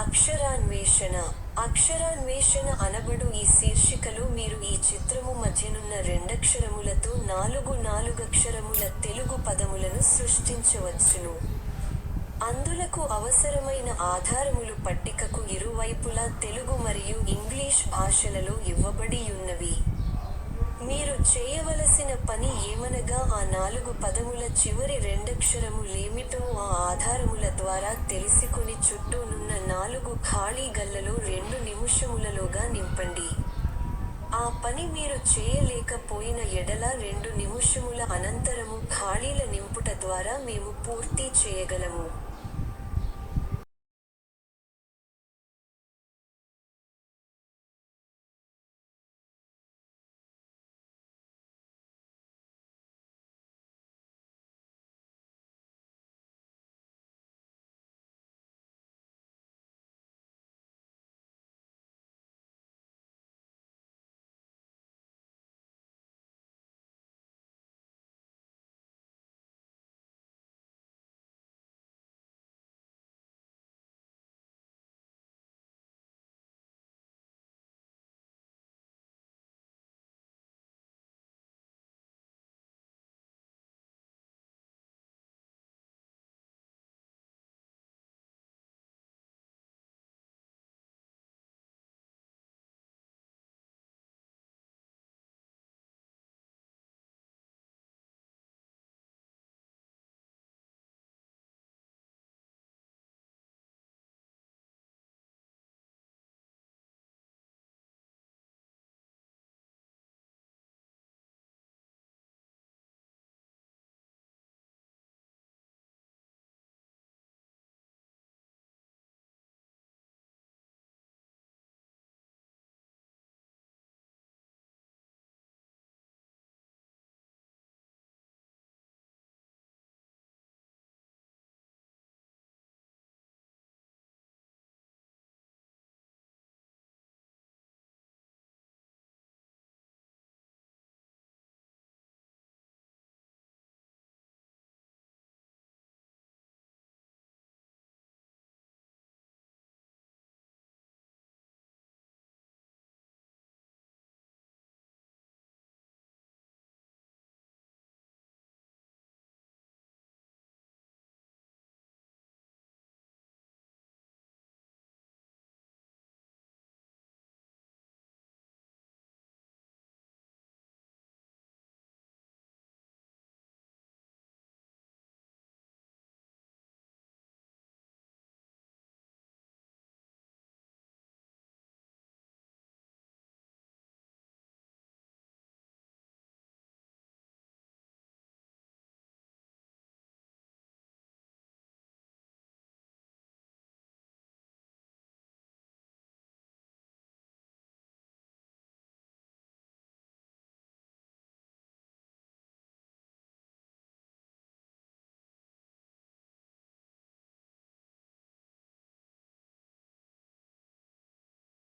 అక్షరాన్వేషణ. అక్షరాన్వేషణ అనబడు ఈ శీర్షికలో మీరు ఈ చిత్రము మధ్యనున్న రెండక్షరములతో నాలుగక్షరముల తెలుగు పదములను సృష్టించవచ్చును. అందులకు అవసరమైన ఆధారములు పట్టికకు ఇరువైపులా తెలుగు మరియు ఇంగ్లీష్ భాషలలో ఇవ్వబడియున్నవి. మీరు చేయవలసిన పని ఏమనగా ఆ 4 పదముల చివరి రెండక్షరములేమిటో ఆ ఆధారముల ద్వారా తెలిసికొని చుట్టూనున్న 4 ఖాళీ గళ్లలో 2 నిముషములలోగా నింపండి. ఆ పని మీరు చేయలేకపోయిన ఎడల 2 నిముషముల అనంతరము ఖాళీల నింపుట ద్వారా మేము పూర్తి చేయగలము.